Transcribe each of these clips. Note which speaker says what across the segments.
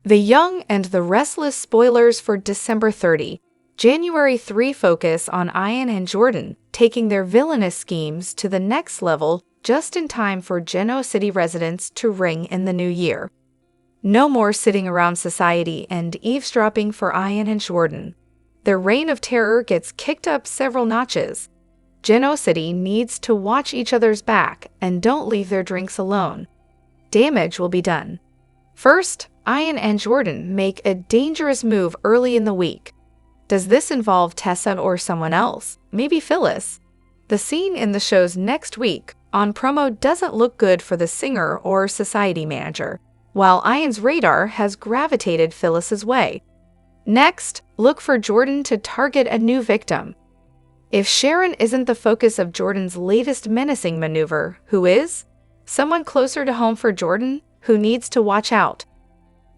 Speaker 1: The Young and the Restless spoilers for December 30. January 3 focus on Ian and Jordan, taking their villainous schemes to the next level just in time for Genoa City residents to ring in the new year. No more sitting around society and eavesdropping for Ian and Jordan. Their reign of terror gets kicked up several notches. Genoa City needs to watch each other's back and don't leave their drinks alone. Damage will be done. First, Ian and Jordan make a dangerous move early in the week. Does this involve Tessa or someone else? Maybe Phyllis? The scene in the show's next week on promo doesn't look good for the singer or society manager, while Ian's radar has gravitated Phyllis's way. Next, look for Jordan to target a new victim. If Sharon isn't the focus of Jordan's latest menacing maneuver, who is? Someone closer to home for Jordan who needs to watch out.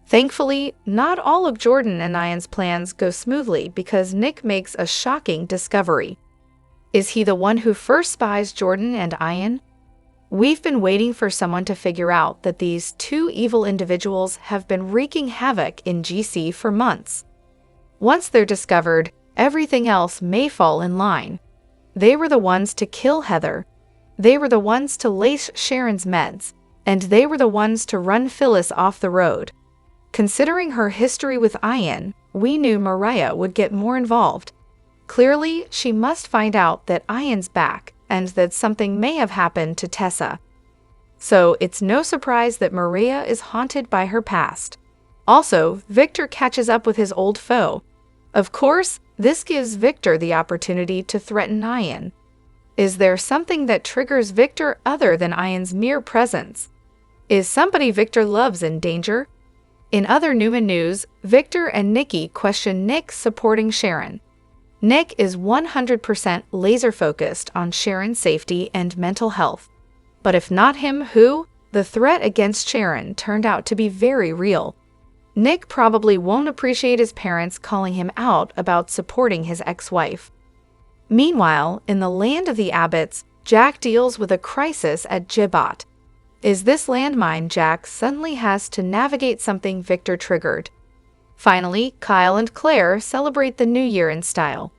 Speaker 1: Thankfully, not all of Jordan and Ian's plans go smoothly because Nick makes a shocking discovery. Is he the one who first spies Jordan and Ian? We've been waiting for someone to figure out that these two evil individuals have been wreaking havoc in GC for months. Once they're discovered, everything else may fall in line. They were the ones to kill Heather. They were the ones to lace Sharon's meds. And they were the ones to run Phyllis off the road. Considering her history with Ian, we knew Mariah would get more involved. Clearly, she must find out that Ian's back and that something may have happened to Tessa. So it's no surprise that Maria is haunted by her past. Also, Victor catches up with his old foe. Of course, this gives Victor the opportunity to threaten Ian. Is there something that triggers Victor other than Ian's mere presence? Is somebody Victor loves in danger? In other Newman news, Victor and Nikki question Nick supporting Sharon. Nick is 100% laser-focused on Sharon's safety and mental health. But if not him, who? The threat against Sharon turned out to be very real. Nick probably won't appreciate his parents calling him out about supporting his ex-wife. Meanwhile, in the land of the Abbotts, Jack deals with a crisis at Gibbot. Is this landmine Jack suddenly has to navigate something Victor triggered? Finally, Kyle and Claire celebrate the new year in style.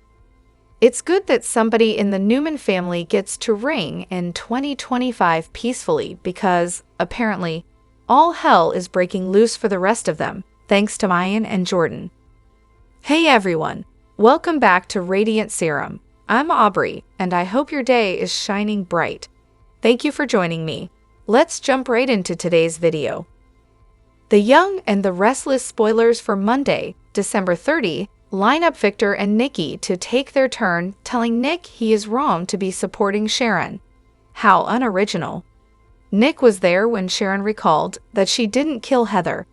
Speaker 1: It's good that somebody in the Newman family gets to ring in 2025 peacefully because, apparently, all hell is breaking loose for the rest of them, thanks to Ian and Jordan. Hey everyone, welcome back to Radiant Serum. I'm Aubrey, and I hope your day is shining bright. Thank you for joining me. Let's jump right into today's video. The Young and the Restless spoilers for Monday, December 30, line up Victor and Nikki to take their turn telling Nick he is wrong to be supporting Sharon. How unoriginal. Nick was there when Sharon recalled that she didn't kill Heather.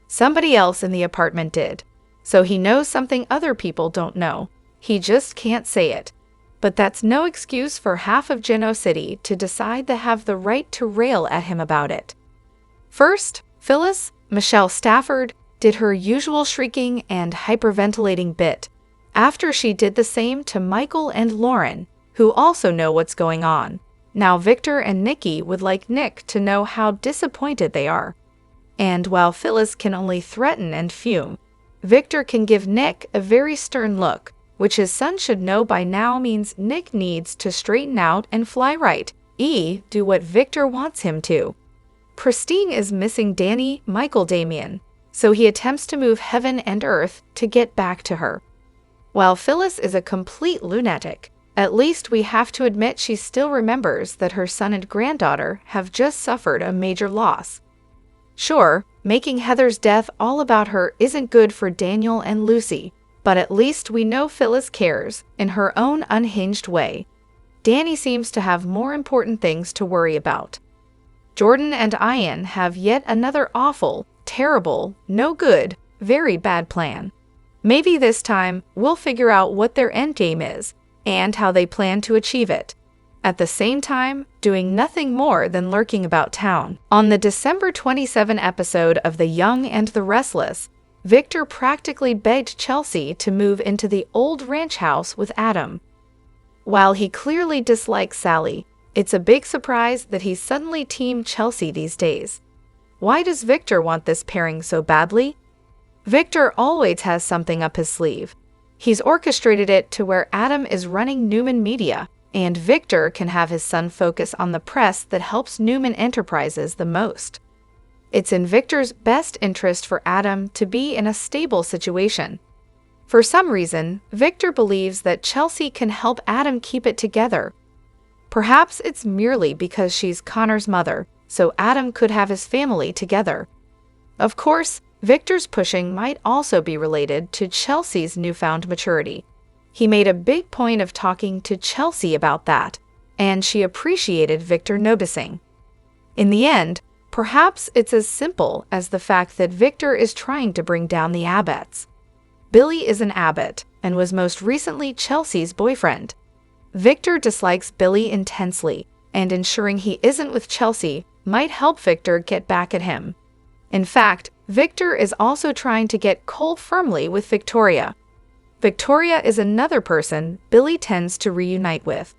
Speaker 1: Somebody else in the apartment did. So he knows something other people don't know. He just can't say it. But that's no excuse for half of Genoa City to decide they have the right to rail at him about it. First, Phyllis, Michelle Stafford, did her usual shrieking and hyperventilating bit, after she did the same to Michael and Lauren, who also know what's going on. Now Victor and Nikki would like Nick to know how disappointed they are. And while Phyllis can only threaten and fume, Victor can give Nick a very stern look, which his son should know by now means Nick needs to straighten out and fly right, do what Victor wants him to. Pristine is missing Danny Michael Damien, so he attempts to move heaven and earth to get back to her. While Phyllis is a complete lunatic, at least we have to admit she still remembers that her son and granddaughter have just suffered a major loss. Sure, making Heather's death all about her isn't good for Daniel and Lucy, but at least we know Phyllis cares in her own unhinged way. Danny seems to have more important things to worry about. Jordan and Ian have yet another awful, terrible, no good, very bad plan. Maybe this time we'll figure out what their endgame is and how they plan to achieve it. At the same time, doing nothing more than lurking about town. On the December 27 episode of The Young and the Restless, Victor practically begged Chelsea to move into the old ranch house with Adam. While he clearly dislikes Sally, it's a big surprise that he's suddenly Team Chelsea these days. Why does Victor want this pairing so badly? Victor always has something up his sleeve. He's orchestrated it to where Adam is running Newman Media, and Victor can have his son focus on the press that helps Newman Enterprises the most. It's in Victor's best interest for Adam to be in a stable situation. For some reason, Victor believes that Chelsea can help Adam keep it together. Perhaps it's merely because she's Connor's mother, so Adam could have his family together. Of course, Victor's pushing might also be related to Chelsea's newfound maturity. He made a big point of talking to Chelsea about that, and she appreciated Victor noticing. In the end, perhaps it's as simple as the fact that Victor is trying to bring down the Abbotts. Billy is an Abbott, and was most recently Chelsea's boyfriend. Victor dislikes Billy intensely, and ensuring he isn't with Chelsea might help Victor get back at him. In fact, Victor is also trying to get Cole firmly with Victoria. Victoria is another person Billy tends to reunite with.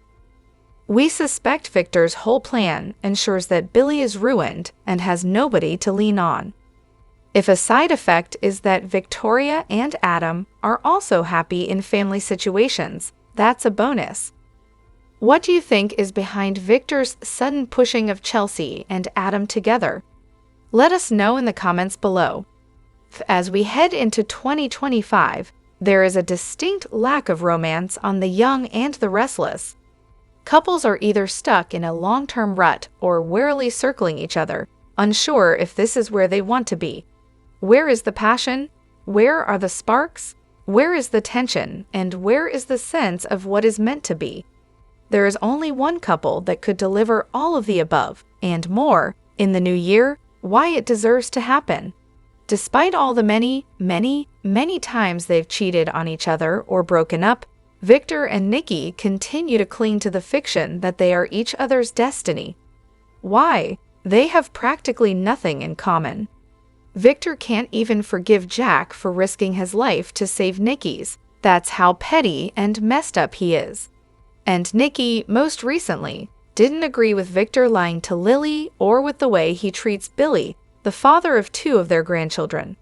Speaker 1: We suspect Victor's whole plan ensures that Billy is ruined and has nobody to lean on. If a side effect is that Victoria and Adam are also happy in family situations, that's a bonus. What do you think is behind Victor's sudden pushing of Chelsea and Adam together? Let us know in the comments below. As we head into 2025, there is a distinct lack of romance on the young and the restless. Couples are either stuck in a long-term rut or warily circling each other, unsure if this is where they want to be. Where is the passion? Where are the sparks? Where is the tension? And where is the sense of what is meant to be? There is only one couple that could deliver all of the above, and more, in the new year, why it deserves to happen. Despite all the many times they've cheated on each other or broken up, Victor and Nikki continue to cling to the fiction that they are each other's destiny. Why? They have practically nothing in common. Victor can't even forgive Jack for risking his life to save Nikki's. That's how petty and messed up he is. And Nikki, most recently, didn't agree with Victor lying to Lily or with the way he treats Billy, the father of 2 of their grandchildren.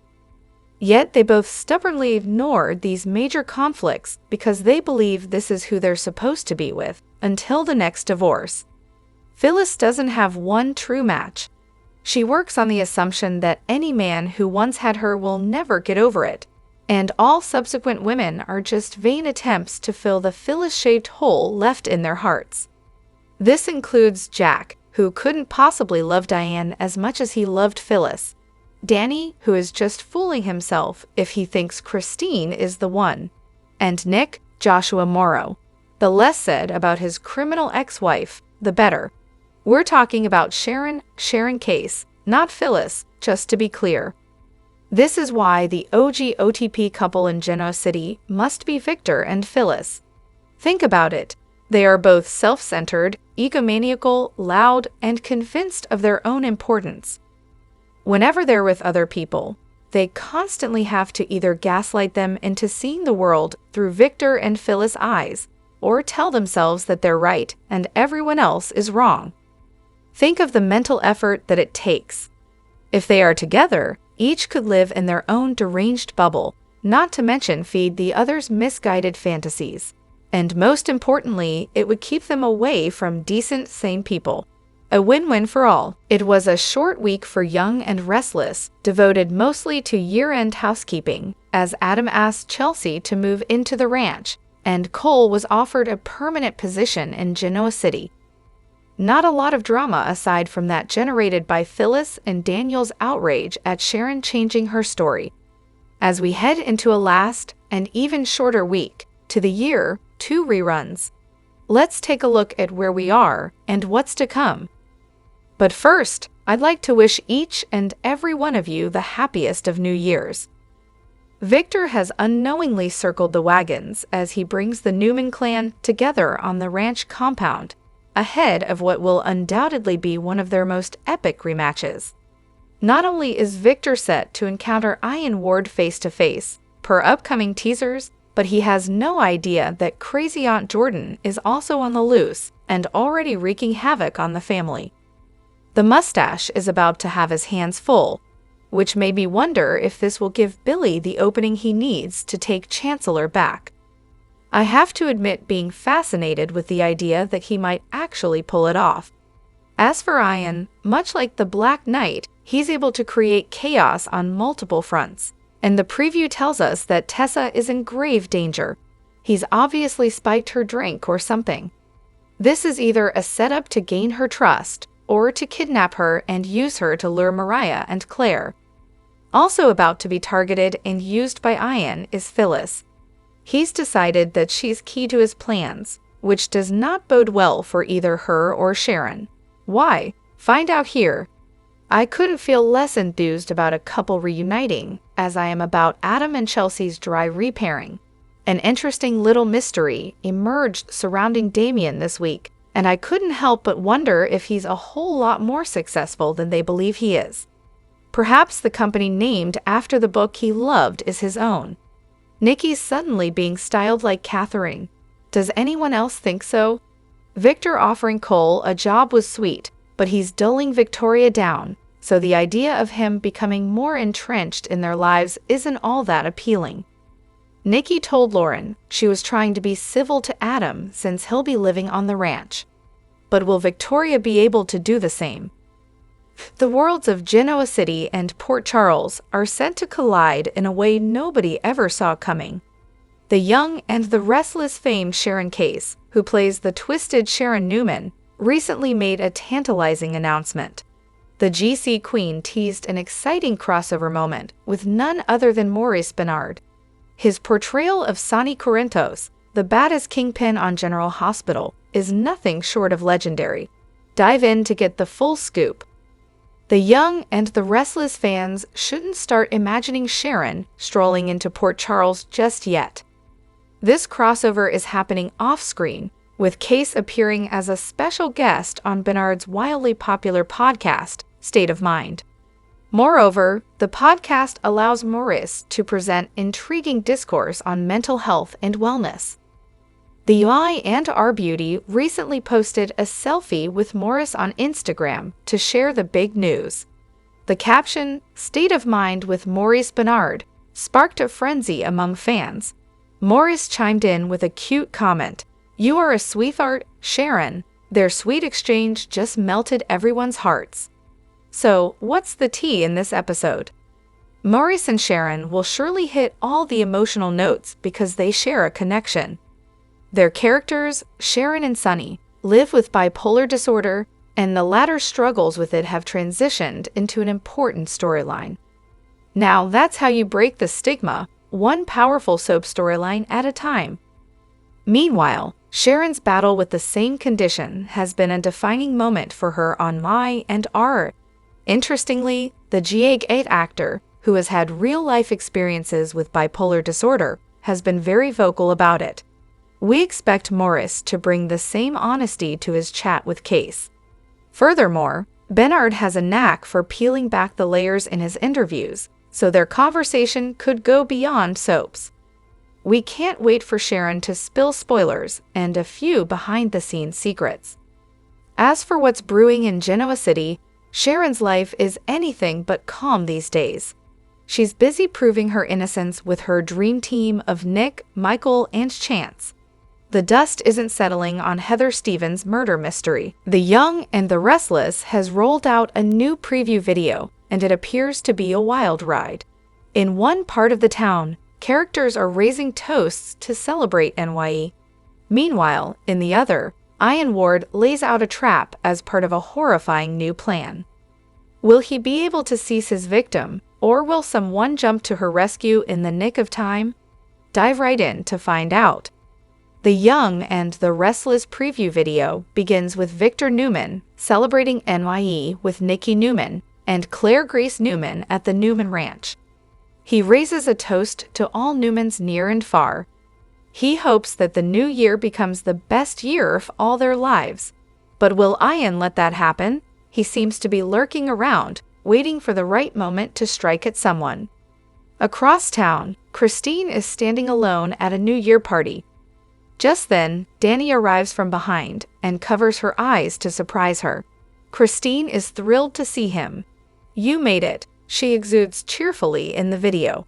Speaker 1: Yet they both stubbornly ignored these major conflicts because they believe this is who they're supposed to be with until the next divorce. Phyllis doesn't have one true match. She works on the assumption that any man who once had her will never get over it, and all subsequent women are just vain attempts to fill the Phyllis-shaped hole left in their hearts. This includes Jack, who couldn't possibly love Diane as much as he loved Phyllis. Danny, who is just fooling himself if he thinks Christine is the one. And Nick, Joshua Morrow. The less said about his criminal ex-wife, the better. We're talking about Sharon Case, not Phyllis, just to be clear. This is why the OG OTP couple in Genoa City must be Victor and Phyllis. Think about it. They are both self-centered, egomaniacal, loud, and convinced of their own importance. Whenever they're with other people, they constantly have to either gaslight them into seeing the world through Victor and Phyllis' eyes, or tell themselves that they're right and everyone else is wrong. Think of the mental effort that it takes. If they are together, each could live in their own deranged bubble, not to mention feed the other's misguided fantasies. And most importantly, it would keep them away from decent, sane people. A win-win for all. It was a short week for Young and Restless, devoted mostly to year-end housekeeping, as Adam asked Chelsea to move into the ranch, and Cole was offered a permanent position in Genoa City. Not a lot of drama aside from that generated by Phyllis and Daniel's outrage at Sharon changing her story. As we head into a last and even shorter week, to the year, 2 reruns. Let's take a look at where we are and what's to come. But first, I'd like to wish each and every one of you the happiest of New Year's. Victor has unknowingly circled the wagons as he brings the Newman clan together on the ranch compound, ahead of what will undoubtedly be one of their most epic rematches. Not only is Victor set to encounter Ian Ward face-to-face, per upcoming teasers, but he has no idea that crazy Aunt Jordan is also on the loose and already wreaking havoc on the family. The mustache is about to have his hands full. which made me wonder if this will give Billy the opening he needs to take Chancellor back. I have to admit being fascinated with the idea that he might actually pull it off. As for Ian, much like the Black Knight, he's able to create chaos on multiple fronts, and the preview tells us that Tessa is in grave danger. He's obviously spiked her drink or something. This is either a setup to gain her trust, or to kidnap her and use her to lure Mariah and Claire. Also about to be targeted and used by Ian is Phyllis. He's decided that she's key to his plans, which does not bode well for either her or Sharon. Why? Find out here. I couldn't feel less enthused about a couple reuniting as I am about Adam and Chelsea's dry repairing. An interesting little mystery emerged surrounding Damien this week, and I couldn't help but wonder if he's a whole lot more successful than they believe he is. Perhaps the company named after the book he loved is his own. Nikki's suddenly being styled like Catherine. Does anyone else think so? Victor offering Cole a job was sweet, but he's dulling Victoria down, so the idea of him becoming more entrenched in their lives isn't all that appealing. Nikki told Lauren she was trying to be civil to Adam since he'll be living on the ranch. But will Victoria be able to do the same? The worlds of Genoa City and Port Charles are set to collide in a way nobody ever saw coming. The young and the restless famed Sharon Case, who plays the twisted Sharon Newman, recently made a tantalizing announcement. The GC Queen teased an exciting crossover moment with none other than Maurice Benard. His portrayal of Sonny Corinthos, the baddest kingpin on General Hospital, is nothing short of legendary. Dive in to get the full scoop. The young and the restless fans shouldn't start imagining Sharon strolling into Port Charles just yet. This crossover is happening off-screen, with Case appearing as a special guest on Benard's wildly popular podcast, State of Mind. Moreover, the podcast allows Maurice to present intriguing discourse on mental health and wellness. The UI and Our Beauty recently posted a selfie with Maurice on Instagram to share the big news. The caption, State of Mind with Maurice Benard, sparked a frenzy among fans. Maurice chimed in with a cute comment, "You are a sweetheart, Sharon." Their sweet exchange just melted everyone's hearts. So, what's the tea in this episode? Maurice and Sharon will surely hit all the emotional notes because they share a connection. Their characters, Sharon and Sonny, live with bipolar disorder, and the latter's struggles with it have transitioned into an important storyline. Now, that's how you break the stigma, one powerful soap storyline at a time. Meanwhile, Sharon's battle with the same condition has been a defining moment for her on My and R. Interestingly, the GA8 actor, who has had real-life experiences with bipolar disorder, has been very vocal about it. We expect Maurice to bring the same honesty to his chat with Case. Furthermore, Benard has a knack for peeling back the layers in his interviews, so their conversation could go beyond soaps. We can't wait for Sharon to spill spoilers and a few behind-the-scenes secrets. As for what's brewing in Genoa City, Sharon's life is anything but calm these days. She's busy proving her innocence with her dream team of Nick, Michael, and Chance. The dust isn't settling on Heather Stevens' murder mystery. The Young and the Restless has rolled out a new preview video, and it appears to be a wild ride. In one part of the town, characters are raising toasts to celebrate NYE. Meanwhile, in the other, Ian Ward lays out a trap as part of a horrifying new plan. Will he be able to seize his victim, or will someone jump to her rescue in the nick of time? Dive right in to find out. The Young and the Restless preview video begins with Victor Newman celebrating NYE with Nikki Newman and Claire Grace Newman at the Newman Ranch. He raises a toast to all Newmans near and far. He hopes that the new year becomes the best year of all their lives. But will Ian let that happen? He seems to be lurking around, waiting for the right moment to strike at someone. Across town, Christine is standing alone at a New Year party. Just then, Danny arrives from behind and covers her eyes to surprise her. Christine is thrilled to see him. "You made it. she exudes cheerfully in the video.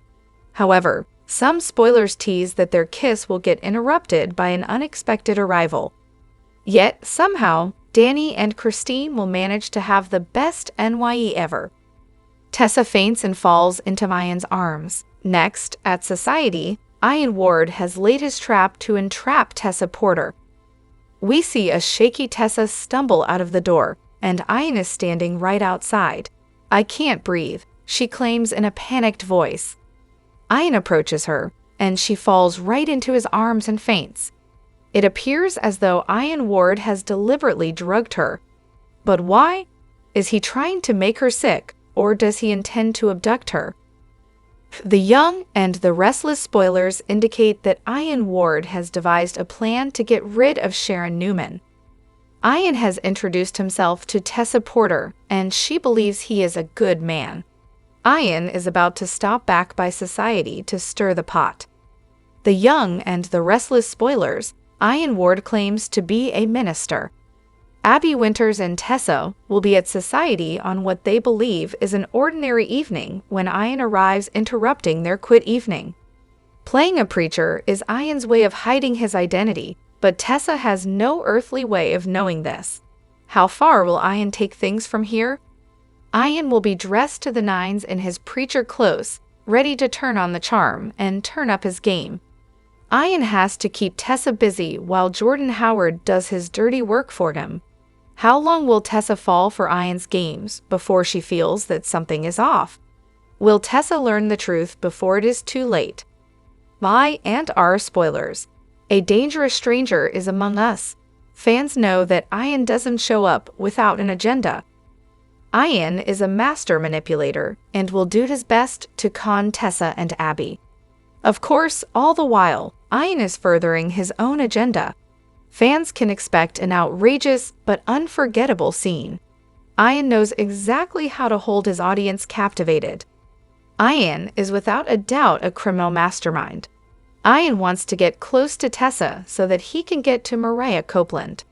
Speaker 1: However, some spoilers tease that their kiss will get interrupted by an unexpected arrival. Yet, somehow, Danny and Christine will manage to have the best NYE ever. Tessa faints and falls into Ian's arms. Next, at Society, Ian Ward has laid his trap to entrap Tessa Porter. We see a shaky Tessa stumble out of the door, and Ian is standing right outside. "I can't breathe," she claims in a panicked voice. Ian approaches her, and she falls right into his arms and faints. It appears as though Ian Ward has deliberately drugged her. But why? Is he trying to make her sick, or does he intend to abduct her? The Young and the Restless spoilers indicate that Ian Ward has devised a plan to get rid of Sharon Newman. Ian has introduced himself to Tessa Porter, and she believes he is a good man. Ian is about to stop back by Society to stir the pot. The Young and the Restless spoilers, Ian Ward claims to be a minister. Abby Winters and Tessa will be at Society on what they believe is an ordinary evening when Ian arrives, interrupting their quit evening. Playing a preacher is Ian's way of hiding his identity, but Tessa has no earthly way of knowing this. How far will Ian take things from here? Ian will be dressed to the nines in his preacher clothes, ready to turn on the charm and turn up his game. Ian has to keep Tessa busy while Jordan Howard does his dirty work for him. How long will Tessa fall for Ian's games before she feels that something is off? Will Tessa learn the truth before it is too late? My and our spoilers. A dangerous stranger is among us. Fans know that Ian doesn't show up without an agenda. Ian is a master manipulator and will do his best to con Tessa and Abby. Of course, all the while, Ian is furthering his own agenda. Fans can expect an outrageous but unforgettable scene. Ian knows exactly how to hold his audience captivated. Ian is without a doubt a criminal mastermind. Ian wants to get close to Tessa so that he can get to Mariah Copeland.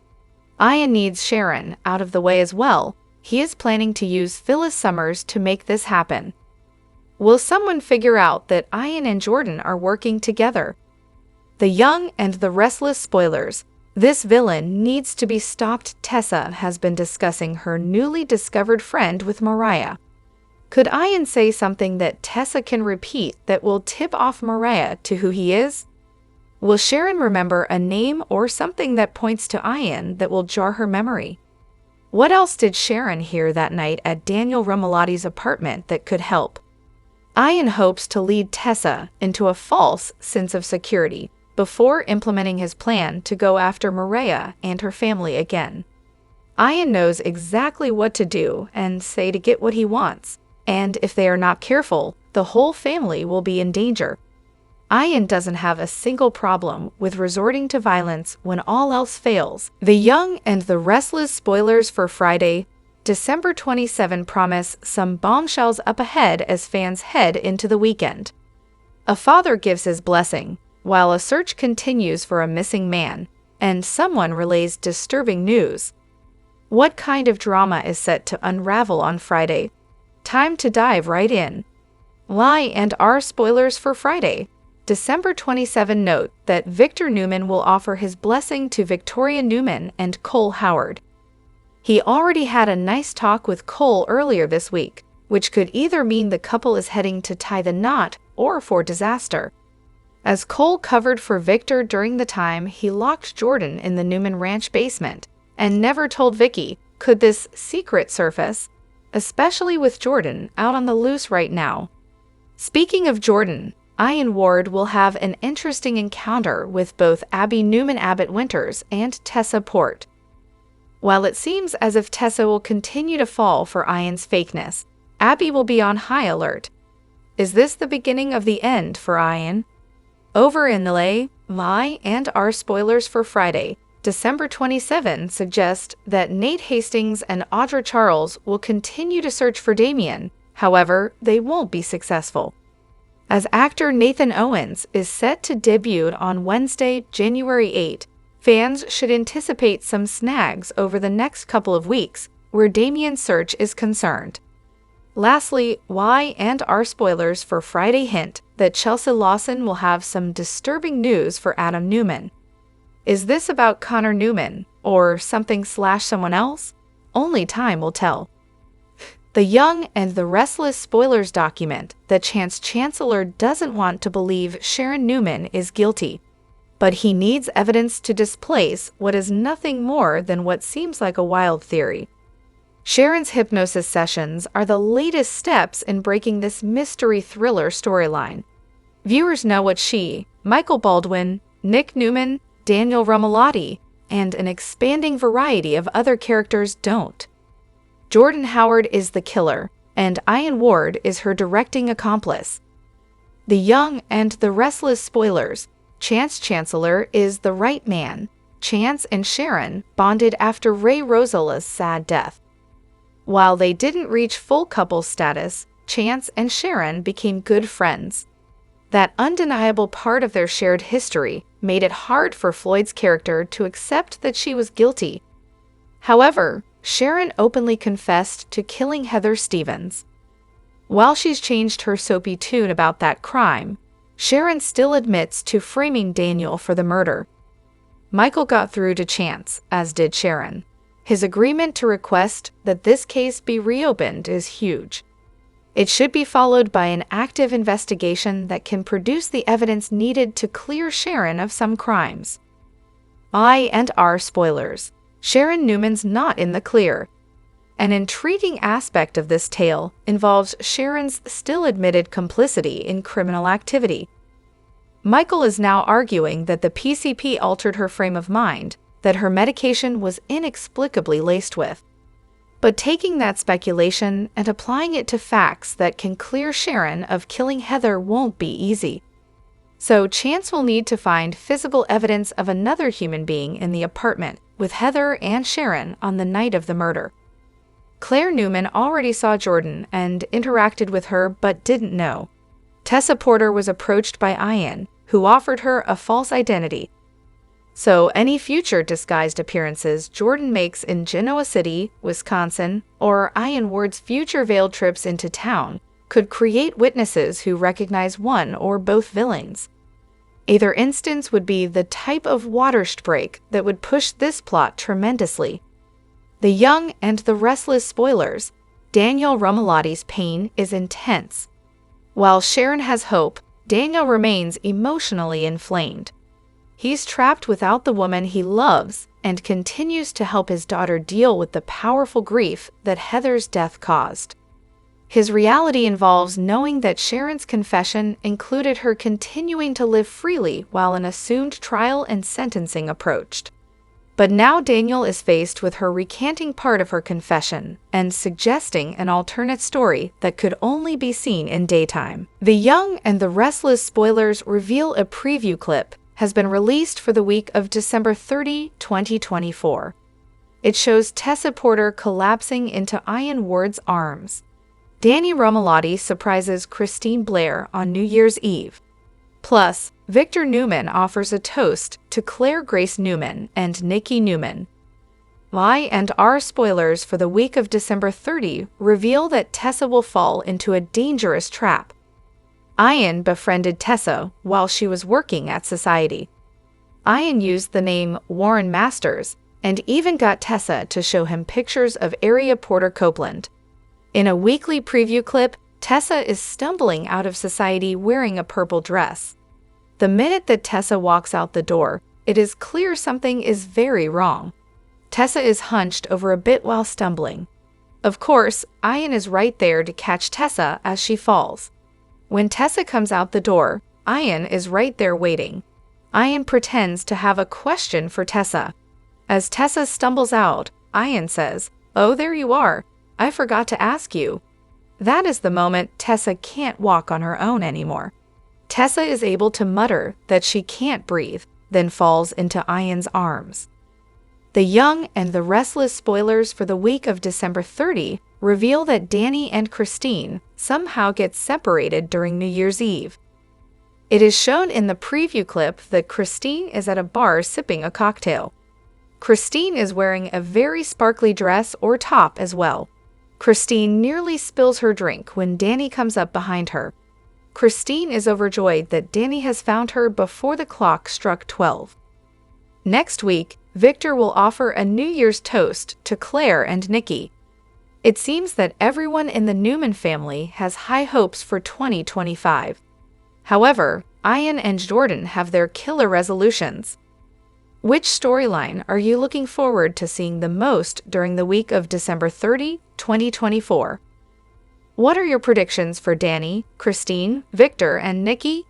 Speaker 1: Ian needs Sharon out of the way as well. He is planning to use Phyllis Summers to make this happen. Will someone figure out that Ian and Jordan are working together? The Young and the Restless spoilers. This villain needs to be stopped. Tessa has been discussing her newly discovered friend with Mariah. Could Ian say something that Tessa can repeat that will tip off Mariah to who he is? Will Sharon remember a name or something that points to Ian that will jar her memory? What else did Sharon hear that night at Daniel Romolotti's apartment that could help? Ian hopes to lead Tessa into a false sense of security before implementing his plan to go after Mariah and her family again. Ian knows exactly what to do and say to get what he wants, and if they are not careful, the whole family will be in danger. Ian doesn't have a single problem with resorting to violence when all else fails. The Young and the Restless spoilers for Friday, December 27 promise some bombshells up ahead as fans head into the weekend. A father gives his blessing, while a search continues for a missing man, and someone relays disturbing news. What kind of drama is set to unravel on Friday? Time to dive right in. Lie and our spoilers for Friday, December 27 note that Victor Newman will offer his blessing to Victoria Newman and Cole Howard. He already had a nice talk with Cole earlier this week, which could either mean the couple is heading to tie the knot or for disaster. As Cole covered for Victor during the time he locked Jordan in the Newman Ranch basement and never told Vicky, could this secret surface, especially with Jordan out on the loose right now? Speaking of Jordan, Ian Ward will have an interesting encounter with both Abby Newman Abbott Winters and Tessa Port. While it seems as if Tessa will continue to fall for Ian's fakeness, Abby will be on high alert. Is this the beginning of the end for Ian? Over in LA, my and our spoilers for Friday, December 27 suggest that Nate Hastings and Audra Charles will continue to search for Damien. However, they won't be successful. As actor Nathan Owens is set to debut on Wednesday, January 8, fans should anticipate some snags over the next couple of weeks where Damien's search is concerned. Lastly, Y and R spoilers for Friday hint that Chelsea Lawson will have some disturbing news for Adam Newman. Is this about Connor Newman, or something/someone else? Only time will tell. The Young and the Restless spoilers document that Chance Chancellor doesn't want to believe Sharon Newman is guilty, but he needs evidence to displace what is nothing more than what seems like a wild theory. Sharon's hypnosis sessions are the latest steps in breaking this mystery thriller storyline. Viewers know what she, Michael Baldwin, Nick Newman, Daniel Rumalotti, and an expanding variety of other characters don't. Jordan Howard is the killer, and Ian Ward is her directing accomplice. The Young and the Restless spoilers. Chance Chancellor is the right man. Chance and Sharon bonded after Ray Rosala's sad death. While they didn't reach full couple status, Chance and Sharon became good friends. That undeniable part of their shared history made it hard for Floyd's character to accept that she was guilty. However, Sharon openly confessed to killing Heather Stevens. While she's changed her soapy tune about that crime, Sharon still admits to framing Daniel for the murder. Michael got through to Chance, as did Sharon. His agreement to request that this case be reopened is huge. It should be followed by an active investigation that can produce the evidence needed to clear Sharon of some crimes. I and R spoilers. Sharon Newman's not in the clear. An intriguing aspect of this tale involves Sharon's still admitted complicity in criminal activity. Michael is now arguing that the PCP altered her frame of mind, that her medication was inexplicably laced with. But taking that speculation and applying it to facts that can clear Sharon of killing Heather won't be easy. So Chance will need to find physical evidence of another human being in the apartment with Heather and Sharon on the night of the murder. Claire Newman already saw Jordan and interacted with her but didn't know. Tessa Porter was approached by Ian, who offered her a false identity. So any future disguised appearances Jordan makes in Genoa City, Wisconsin, or Ian Ward's future veiled trips into town could create witnesses who recognize one or both villains. Either instance would be the type of watershed that would push this plot tremendously. The Young and the Restless spoilers. Daniel Rumalotti's pain is intense. While Sharon has hope, Daniel remains emotionally inflamed. He's trapped without the woman he loves and continues to help his daughter deal with the powerful grief that Heather's death caused. His reality involves knowing that Sharon's confession included her continuing to live freely while an assumed trial and sentencing approached. But now Daniel is faced with her recanting part of her confession and suggesting an alternate story that could only be seen in daytime. The Young and the Restless spoilers reveal a preview clip has been released for the week of December 30, 2024. It shows Tessa Porter collapsing into Ian Ward's arms. Danny Romalotti surprises Christine Blair on New Year's Eve. Plus, Victor Newman offers a toast to Claire Grace Newman and Nikki Newman. Y and R spoilers for the week of December 30 reveal that Tessa will fall into a dangerous trap. Ian befriended Tessa while she was working at Society. Ian used the name Warren Masters and even got Tessa to show him pictures of area Porter Copeland. In a weekly preview clip, Tessa is stumbling out of Society wearing a purple dress. The minute that Tessa walks out the door, it is clear something is very wrong. Tessa is hunched over a bit while stumbling. Of course, Ian is right there to catch Tessa as she falls. When Tessa comes out the door, Ian is right there waiting. Ian pretends to have a question for Tessa. As Tessa stumbles out, Ian says, "Oh, there you are. I forgot to ask you." That is the moment Tessa can't walk on her own anymore. Tessa is able to mutter that she can't breathe, then falls into Ian's arms. The Young and the Restless spoilers for the week of December 30 reveal that Danny and Christine somehow get separated during New Year's Eve. It is shown in the preview clip that Christine is at a bar sipping a cocktail. Christine is wearing a very sparkly dress or top as well. Christine nearly spills her drink when Danny comes up behind her. Christine is overjoyed that Danny has found her before the clock struck 12. Next week, Victor will offer a New Year's toast to Claire and Nikki. It seems that everyone in the Newman family has high hopes for 2025. However, Ian and Jordan have their killer resolutions. Which storyline are you looking forward to seeing the most during the week of December 30, 2024? What are your predictions for Danny, Christine, Victor, and Nikki?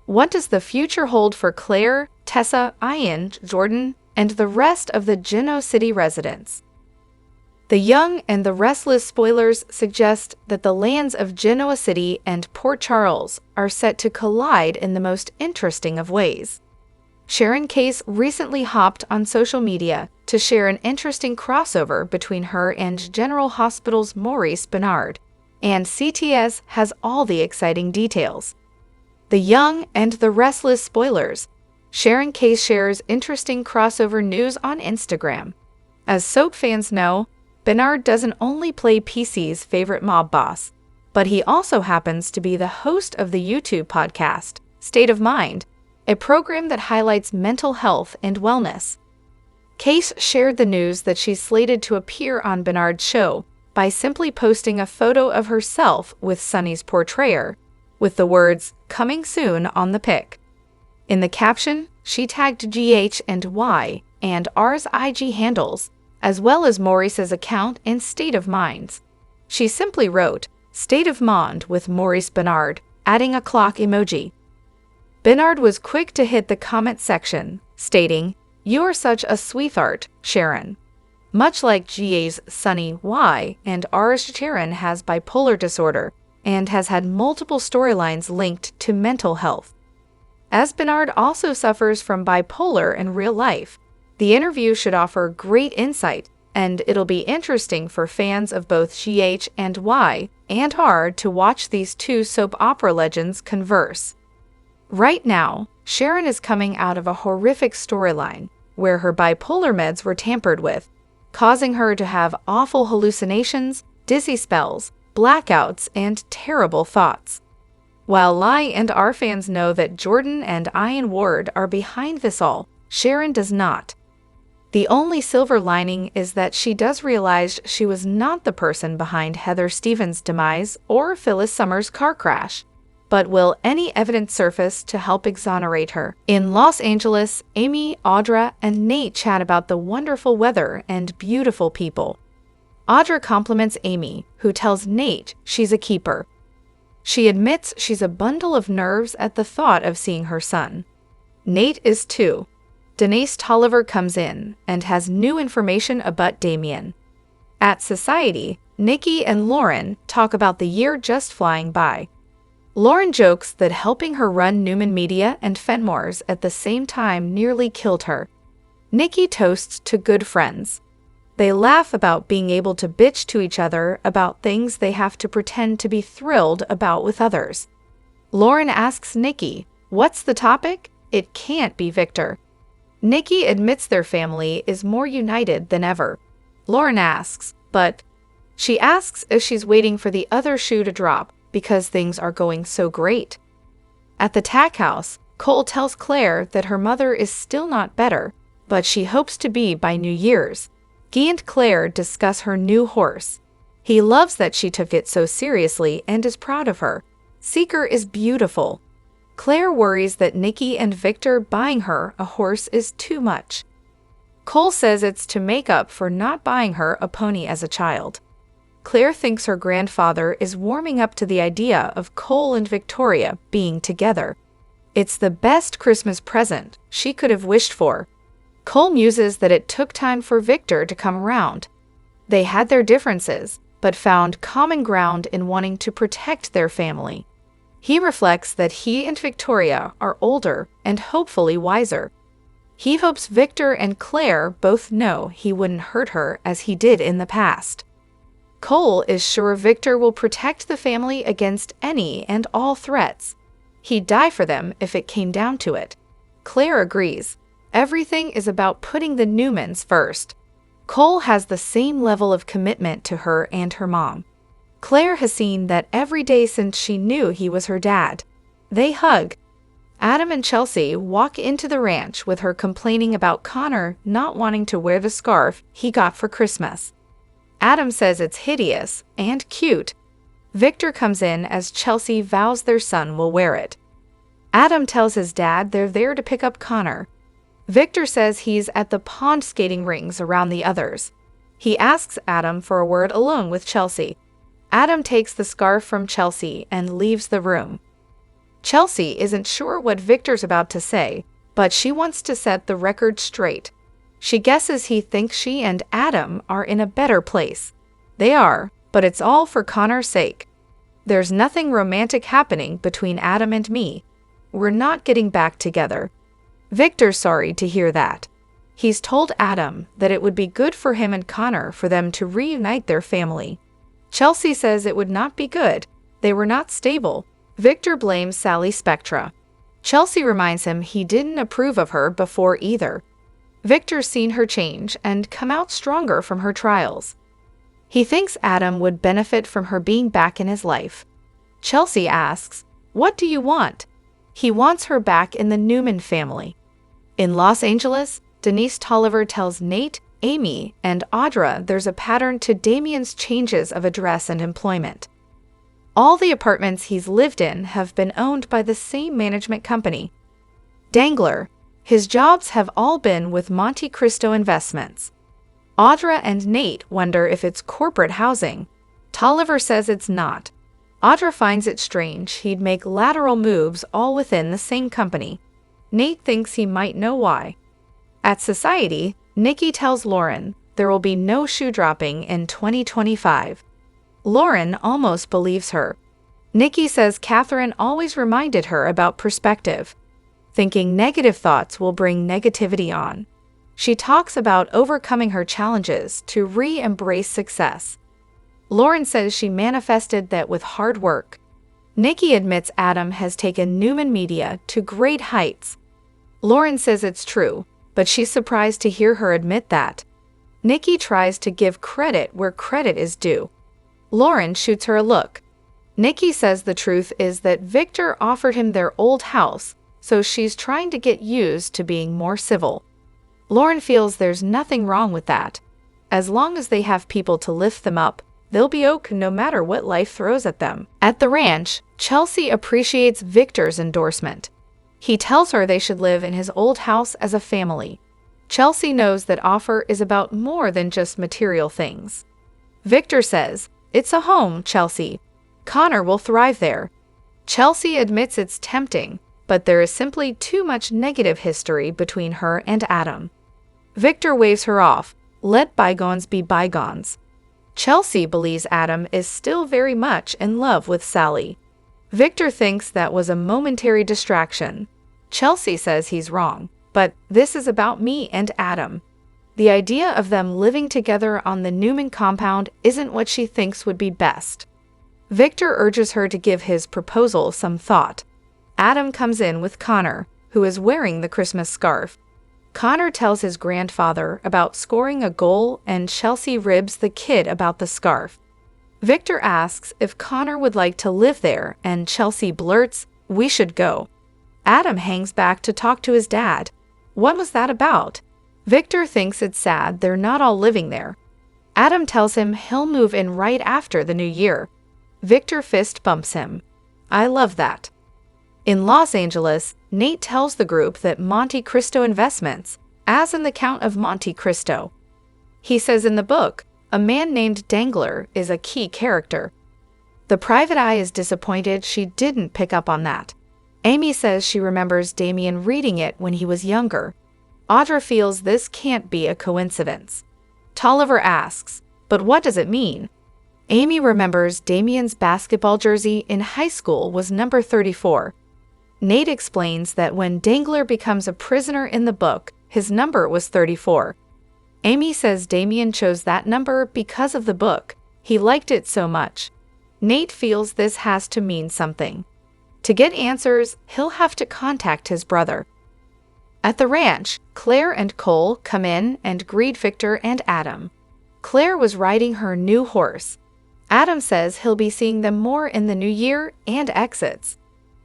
Speaker 1: What does the future hold for Claire, Tessa, Ian, Jordan, and the rest of the Genoa City residents? The Young and the Restless spoilers suggest that the lands of Genoa City and Port Charles are set to collide in the most interesting of ways. Sharon Case recently hopped on social media to share an interesting crossover between her and General Hospital's Maurice Bernard, and CTS has all the exciting details. The Young and the Restless spoilers. Sharon Case shares interesting crossover news on Instagram. As soap fans know, Bernard doesn't only play PC's favorite mob boss, but he also happens to be the host of the YouTube podcast, State of Mind, a program that highlights mental health and wellness. Case shared the news that she's slated to appear on Bernard's show by simply posting a photo of herself with Sonny's portrayer, with the words, "Coming soon" on the pic. In the caption, she tagged GH and Y and R's IG handles, as well as Maurice's account and State of Minds. She simply wrote, "State of Mind with Maurice Bernard," adding a clock emoji. Bernard was quick to hit the comment section, stating, "You're such a sweetheart, Sharon." Much like GA's Sonny Y and R's Sharon has bipolar disorder and has had multiple storylines linked to mental health. As Bernard also suffers from bipolar in real life, the interview should offer great insight, and it'll be interesting for fans of both GH and Y and R to watch these two soap opera legends converse. Right now, Sharon is coming out of a horrific storyline where her bipolar meds were tampered with, causing her to have awful hallucinations, dizzy spells, blackouts, and terrible thoughts. While Ly and R fans know that Jordan and Ian Ward are behind this all, Sharon does not. The only silver lining is that she does realize she was not the person behind Heather Stevens' demise or Phyllis Summers' car crash. But will any evidence surface to help exonerate her? In Los Angeles, Amy, Audra, and Nate chat about the wonderful weather and beautiful people. Audra compliments Amy, who tells Nate she's a keeper. She admits she's a bundle of nerves at the thought of seeing her son. Nate is too. Denise Tolliver comes in and has new information about Damien. At Society, Nikki and Lauren talk about the year just flying by. Lauren jokes that helping her run Newman Media and Fenmore's at the same time nearly killed her. Nikki toasts to good friends. They laugh about being able to bitch to each other about things they have to pretend to be thrilled about with others. Lauren asks Nikki, "What's the topic?" It can't be Victor. Nikki admits their family is more united than ever. Lauren asks, but she asks if she's waiting for the other shoe to drop, because things are going so great. At the tack house, Cole tells Claire that her mother is still not better, but she hopes to be by New Year's. Guy and Claire discuss her new horse. He loves that she took it so seriously and is proud of her. Seeker is beautiful. Claire worries that Nikki and Victor buying her a horse is too much. Cole says it's to make up for not buying her a pony as a child. Claire thinks her grandfather is warming up to the idea of Cole and Victoria being together. It's the best Christmas present she could have wished for. Cole muses that it took time for Victor to come around. They had their differences, but found common ground in wanting to protect their family. He reflects that he and Victoria are older and hopefully wiser. He hopes Victor and Claire both know he wouldn't hurt her as he did in the past. Cole is sure Victor will protect the family against any and all threats. He'd die for them if it came down to it. Claire agrees. Everything is about putting the Newmans first. Cole has the same level of commitment to her and her mom. Claire has seen that every day since she knew he was her dad. They hug. Adam and Chelsea walk into the ranch with her complaining about Connor not wanting to wear the scarf he got for Christmas. Adam says it's hideous and cute. Victor comes in as Chelsea vows their son will wear it. Adam tells his dad they're there to pick up Connor. Victor says he's at the pond skating rings around the others. He asks Adam for a word alone with Chelsea. Adam takes the scarf from Chelsea and leaves the room. Chelsea isn't sure what Victor's about to say, but she wants to set the record straight. She guesses he thinks she and Adam are in a better place. They are, but it's all for Connor's sake. There's nothing romantic happening between Adam and me. We're not getting back together. Victor's sorry to hear that. He's told Adam that it would be good for him and Connor for them to reunite their family. Chelsea says it would not be good. They were not stable. Victor blames Sally Spectra. Chelsea reminds him he didn't approve of her before either. Victor's seen her change and come out stronger from her trials. He thinks Adam would benefit from her being back in his life. Chelsea asks, "What do you want?" He wants her back in the Newman family. In Los Angeles, Denise Tolliver tells Nate, Amy, and Audra there's a pattern to Damien's changes of address and employment. All the apartments he's lived in have been owned by the same management company. Dangler. His jobs have all been with Monte Cristo Investments. Audra and Nate wonder if it's corporate housing. Tolliver says it's not. Audra finds it strange he'd make lateral moves all within the same company. Nate thinks he might know why. At Society, Nikki tells Lauren there will be no shoe dropping in 2025. Lauren almost believes her. Nikki says Catherine always reminded her about perspective. Thinking negative thoughts will bring negativity on. She talks about overcoming her challenges to re-embrace success. Lauren says she manifested that with hard work. Nikki admits Adam has taken Newman Media to great heights. Lauren says it's true, but she's surprised to hear her admit that. Nikki tries to give credit where credit is due. Lauren shoots her a look. Nikki says the truth is that Victor offered him their old house, so she's trying to get used to being more civil. Lauren feels there's nothing wrong with that. As long as they have people to lift them up, they'll be okay no matter what life throws at them. At the ranch, Chelsea appreciates Victor's endorsement. He tells her they should live in his old house as a family. Chelsea knows that offer is about more than just material things. Victor says, "It's a home, Chelsea. Connor will thrive there." Chelsea admits it's tempting, but there is simply too much negative history between her and Adam. Victor waves her off. Let bygones be bygones. Chelsea believes Adam is still very much in love with Sally. Victor thinks that was a momentary distraction. Chelsea says he's wrong, but this is about me and Adam. The idea of them living together on the Newman compound isn't what she thinks would be best. Victor urges her to give his proposal some thought. Adam comes in with Connor, who is wearing the Christmas scarf. Connor tells his grandfather about scoring a goal and Chelsea ribs the kid about the scarf. Victor asks if Connor would like to live there and Chelsea blurts, "We should go." Adam hangs back to talk to his dad. What was that about? Victor thinks it's sad they're not all living there. Adam tells him he'll move in right after the new year. Victor fist bumps him. I love that. In Los Angeles, Nate tells the group that Monte Cristo Investments, as in the Count of Monte Cristo. He says in the book, a man named Dangler is a key character. The private eye is disappointed she didn't pick up on that. Amy says she remembers Damien reading it when he was younger. Audra feels this can't be a coincidence. Tolliver asks, but what does it mean? Amy remembers Damien's basketball jersey in high school was number 34. Nate explains that when Dangler becomes a prisoner in the book, his number was 34. Amy says Damien chose that number because of the book. He liked it so much. Nate feels this has to mean something. To get answers, he'll have to contact his brother. At the ranch, Claire and Cole come in and greet Victor and Adam. Claire was riding her new horse. Adam says he'll be seeing them more in the new year and exits.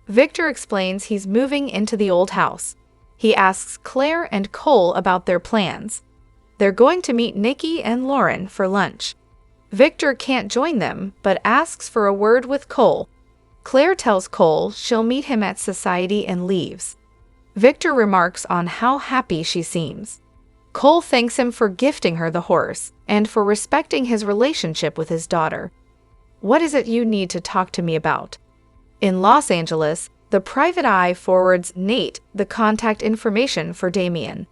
Speaker 1: Victor explains he's moving into the old house. He asks Claire and Cole about their plans. They're going to meet Nikki and Lauren for lunch. Victor can't join them, but asks for a word with Cole. Claire tells Cole she'll meet him at society and leaves. Victor remarks on how happy she seems. Cole thanks him for gifting her the horse and for respecting his relationship with his daughter. What is it you need to talk to me about? In Los Angeles, the private eye forwards Nate the contact information for Damien.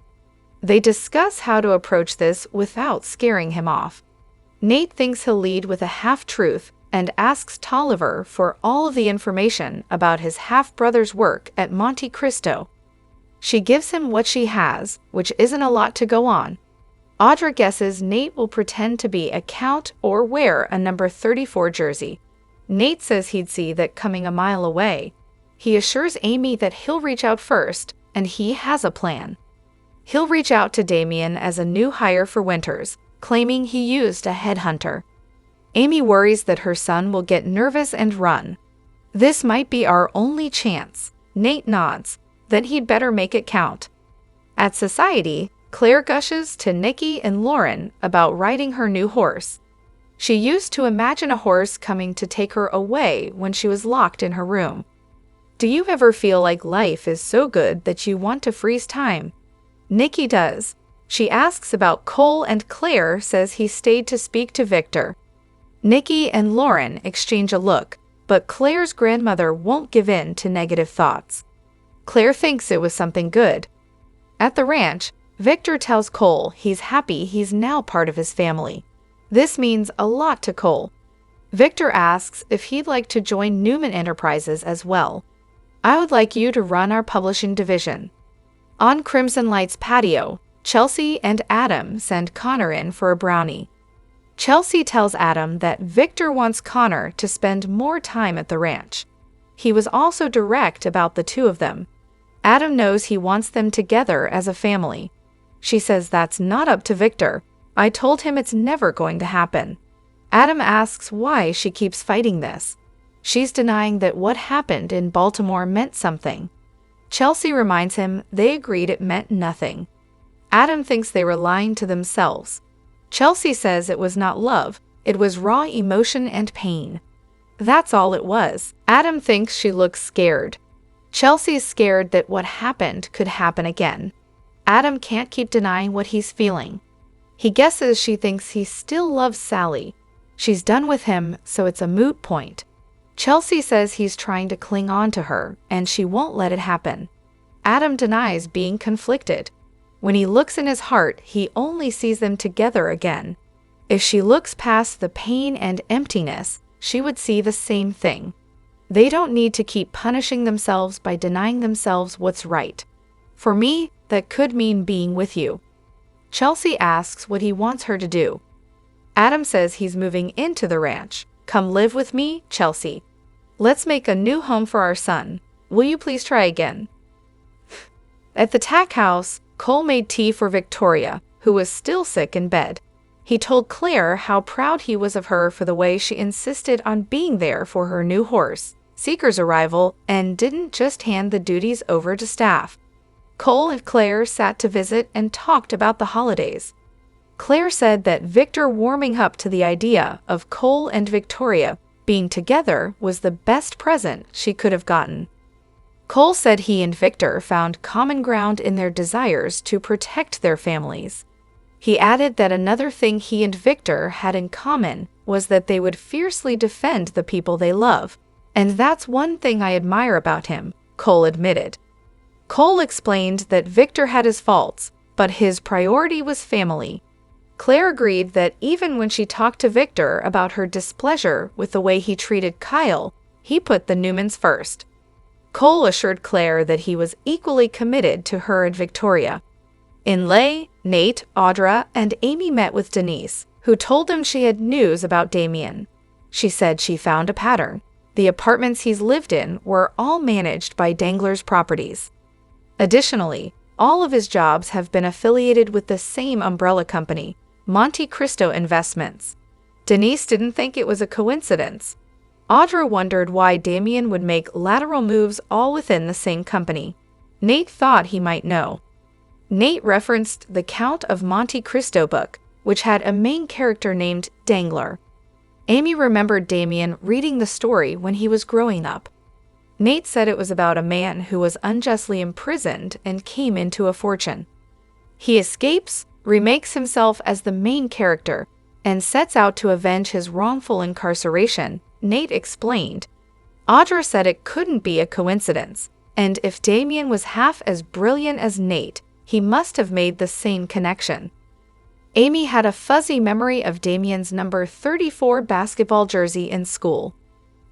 Speaker 1: They discuss how to approach this without scaring him off. Nate thinks he'll lead with a half-truth and asks Tolliver for all of the information about his half-brother's work at Monte Cristo. She gives him what she has, which isn't a lot to go on. Audra guesses Nate will pretend to be a count or wear a number 34 jersey. Nate says he'd see that coming a mile away. He assures Amy that he'll reach out first, and he has a plan. He'll reach out to Damien as a new hire for Winters, claiming he used a headhunter. Amy worries that her son will get nervous and run. This might be our only chance. Nate nods. Then he'd better make it count. At society, Claire gushes to Nikki and Lauren about riding her new horse. She used to imagine a horse coming to take her away when she was locked in her room. Do you ever feel like life is so good that you want to freeze time? Nikki does. She asks about Cole, and Claire says he stayed to speak to Victor. Nikki and Lauren exchange a look, but Claire's grandmother won't give in to negative thoughts. Claire thinks it was something good. At the ranch, Victor tells Cole he's happy he's now part of his family. This means a lot to Cole. Victor asks if he'd like to join Newman Enterprises as well. I would like you to run our publishing division. On Crimson Light's patio, Chelsea and Adam send Connor in for a brownie. Chelsea tells Adam that Victor wants Connor to spend more time at the ranch. He was also direct about the two of them. Adam knows he wants them together as a family. She says that's not up to Victor. I told him it's never going to happen. Adam asks why she keeps fighting this. She's denying that what happened in Baltimore meant something. Chelsea reminds him they agreed it meant nothing. Adam thinks they were lying to themselves. Chelsea says it was not love, it was raw emotion and pain. That's all it was. Adam thinks she looks scared. Chelsea's scared that what happened could happen again. Adam can't keep denying what he's feeling. He guesses she thinks he still loves Sally. She's done with him, so it's a moot point. Chelsea says he's trying to cling on to her, and she won't let it happen. Adam denies being conflicted. When he looks in his heart, he only sees them together again. If she looks past the pain and emptiness, she would see the same thing. They don't need to keep punishing themselves by denying themselves what's right. For me, that could mean being with you. Chelsea asks what he wants her to do. Adam says he's moving into the ranch. Come live with me, Chelsea. Let's make a new home for our son. Will you please try again? At the tack house, Cole made tea for Victoria, who was still sick in bed. He told Claire how proud he was of her for the way she insisted on being there for her new horse, Seeker's arrival, and didn't just hand the duties over to staff. Cole and Claire sat to visit and talked about the holidays. Claire said that Victor warming up to the idea of Cole and Victoria being together was the best present she could have gotten. Cole said he and Victor found common ground in their desires to protect their families. He added that another thing he and Victor had in common was that they would fiercely defend the people they love. And that's one thing I admire about him, Cole admitted. Cole explained that Victor had his faults, but his priority was family. Claire agreed that even when she talked to Victor about her displeasure with the way he treated Kyle, he put the Newmans first. Cole assured Claire that he was equally committed to her and Victoria. In Lay, Nate, Audra, and Amy met with Denise, who told them she had news about Damien. She said she found a pattern. The apartments he's lived in were all managed by Dangler's Properties. Additionally, All of his jobs have been affiliated with the same umbrella company, Monte Cristo Investments. Denise didn't think it was a coincidence. Audra wondered why Damien would make lateral moves all within the same company. Nate thought he might know. Nate referenced the Count of Monte Cristo book, which had a main character named Dangler. Amy remembered Damien reading the story when he was growing up. Nate said it was about a man who was unjustly imprisoned and came into a fortune. He escapes, remakes himself as the main character, and sets out to avenge his wrongful incarceration, Nate explained. Audra said it couldn't be a coincidence, and if Damien was half as brilliant as Nate, he must have made the same connection. Amy had a fuzzy memory of Damien's number 34 basketball jersey in school.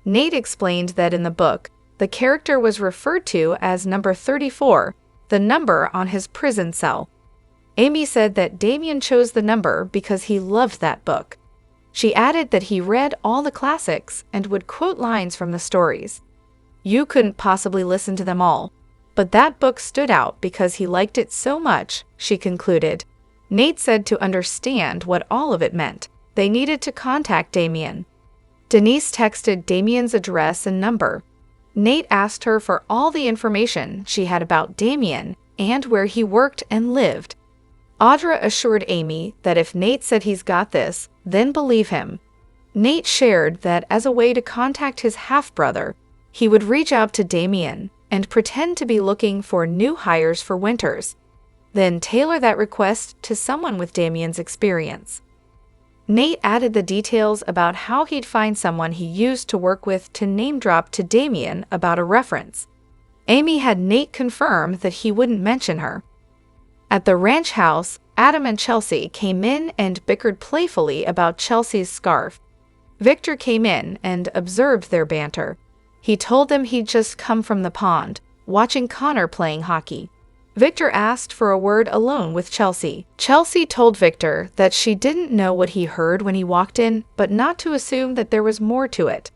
Speaker 1: Nate explained that in the book, the character was referred to as number 34, the number on his prison cell. Amy said that Damien chose the number because he loved that book. She added that he read all the classics and would quote lines from the stories. You couldn't possibly listen to them all, but that book stood out because he liked it so much, she concluded. Nate said to understand what all of it meant, they needed to contact Damien. Denise texted Damien's address and number. Nate asked her for all the information she had about Damien and where he worked and lived. Audra assured Amy that if Nate said he's got this, then believe him. Nate shared that as a way to contact his half-brother, he would reach out to Damien and pretend to be looking for new hires for Winters, then tailor that request to someone with Damien's experience. Nate added the details about how he'd find someone he used to work with to name-drop to Damien about a reference. Amy had Nate confirm that he wouldn't mention her. At the ranch house, Adam and Chelsea came in and bickered playfully about Chelsea's scarf. Victor came in and observed their banter. He told them he'd just come from the pond, watching Connor playing hockey. Victor asked for a word alone with Chelsea. Chelsea told Victor that she didn't know what he heard when he walked in, but not to assume that there was more to it.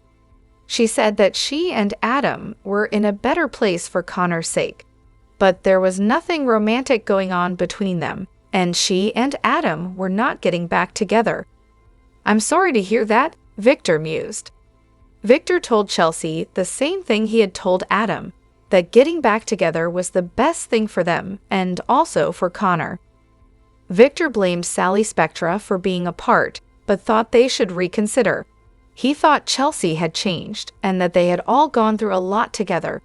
Speaker 1: She said that she and Adam were in a better place for Connor's sake, but there was nothing romantic going on between them, and she and Adam were not getting back together. I'm sorry to hear that, Victor mused. Victor told Chelsea the same thing he had told Adam, that getting back together was the best thing for them and also for Connor. Victor blamed Sally Spectra for being apart, but thought they should reconsider. He thought Chelsea had changed and that they had all gone through a lot together.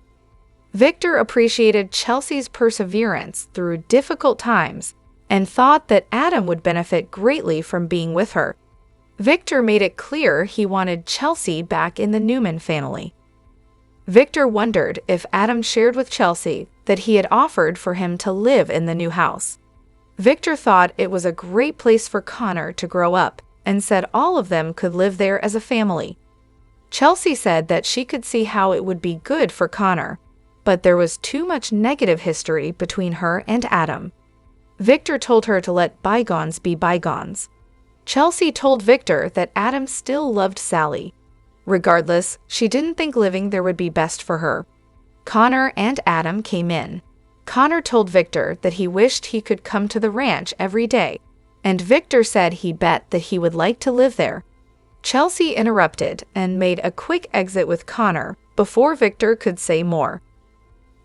Speaker 1: Victor appreciated Chelsea's perseverance through difficult times and thought that Adam would benefit greatly from being with her. Victor made it clear he wanted Chelsea back in the Newman family. Victor wondered if Adam shared with Chelsea that he had offered for him to live in the new house. Victor thought it was a great place for Connor to grow up and said all of them could live there as a family. Chelsea said that she could see how it would be good for Connor, but there was too much negative history between her and Adam. Victor told her to let bygones be bygones. Chelsea told Victor that Adam still loved Sally. Regardless, she didn't think living there would be best for her. Connor and Adam came in. Connor told Victor that he wished he could come to the ranch every day, and Victor said he bet that he would like to live there. Chelsea interrupted and made a quick exit with Connor before Victor could say more.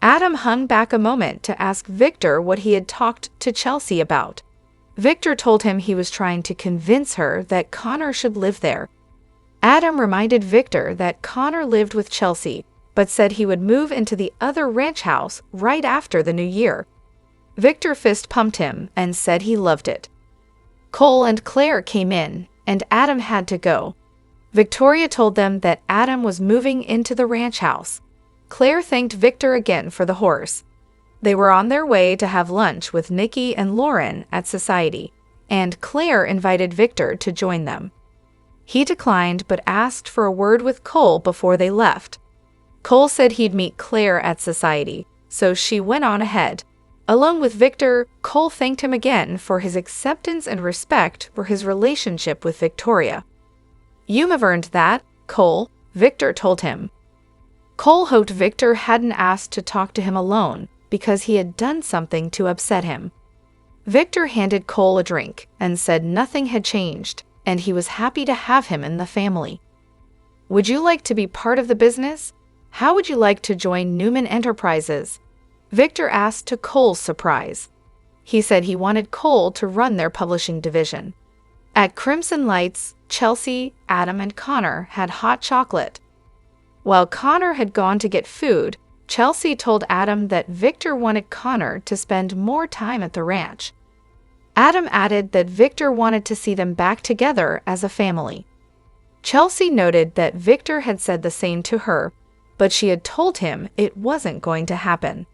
Speaker 1: Adam hung back a moment to ask Victor what he had talked to Chelsea about. Victor told him he was trying to convince her that Connor should live there. Adam reminded Victor that Connor lived with Chelsea, but said he would move into the other ranch house right after the new year. Victor fist-pumped him and said he loved it. Cole and Claire came in, and Adam had to go. Victoria told them that Adam was moving into the ranch house. Claire thanked Victor again for the horse. They were on their way to have lunch with Nikki and Lauren at Society, and Claire invited Victor to join them. He declined but asked for a word with Cole before they left. Cole said he'd meet Claire at Society, so she went on ahead. Alone with Victor, Cole thanked him again for his acceptance and respect for his relationship with Victoria. "You have earned that, Cole," Victor told him. Cole hoped Victor hadn't asked to talk to him alone, because he had done something to upset him. Victor handed Cole a drink and said nothing had changed, and he was happy to have him in the family. "Would you like to be part of the business? How would you like to join Newman Enterprises?" Victor asked to Cole's surprise. He said he wanted Cole to run their publishing division. At Crimson Lights, Chelsea, Adam, and Connor had hot chocolate. While Connor had gone to get food, Chelsea told Adam that Victor wanted Connor to spend more time at the ranch. Adam added that Victor wanted to see them back together as a family. Chelsea noted that Victor had said the same to her, but she had told him it wasn't going to happen.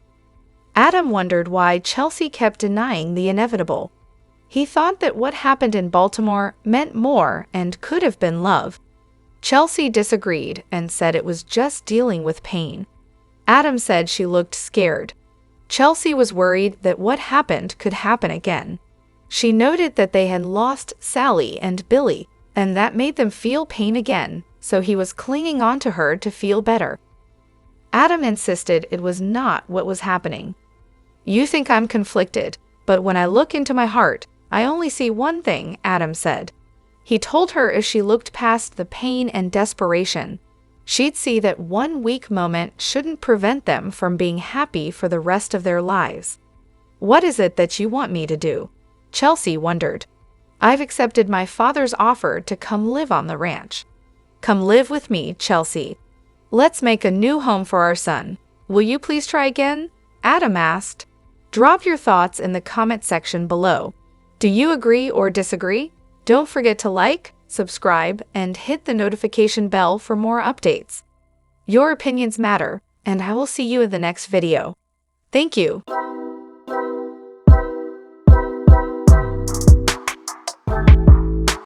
Speaker 1: Adam wondered why Chelsea kept denying the inevitable. He thought that what happened in Baltimore meant more and could have been love. Chelsea disagreed and said it was just dealing with pain. Adam said she looked scared. Chelsea was worried that what happened could happen again. She noted that they had lost Sally and Billy, and that made them feel pain again, so he was clinging on to her to feel better. Adam insisted it was not what was happening. "You think I'm conflicted, but when I look into my heart, I only see one thing," Adam said. He told her if she looked past the pain and desperation, she'd see that one weak moment shouldn't prevent them from being happy for the rest of their lives. "What is it that you want me to do?" Chelsea wondered. "I've accepted my father's offer to come live on the ranch." "Come live with me, Chelsea. Let's make a new home for our son. Will you please try again?" Adam asked. Drop your thoughts in the comment section below. Do you agree or disagree? Don't forget to like, subscribe, and hit the notification bell for more updates. Your opinions matter, and I will see you in the next video. Thank you.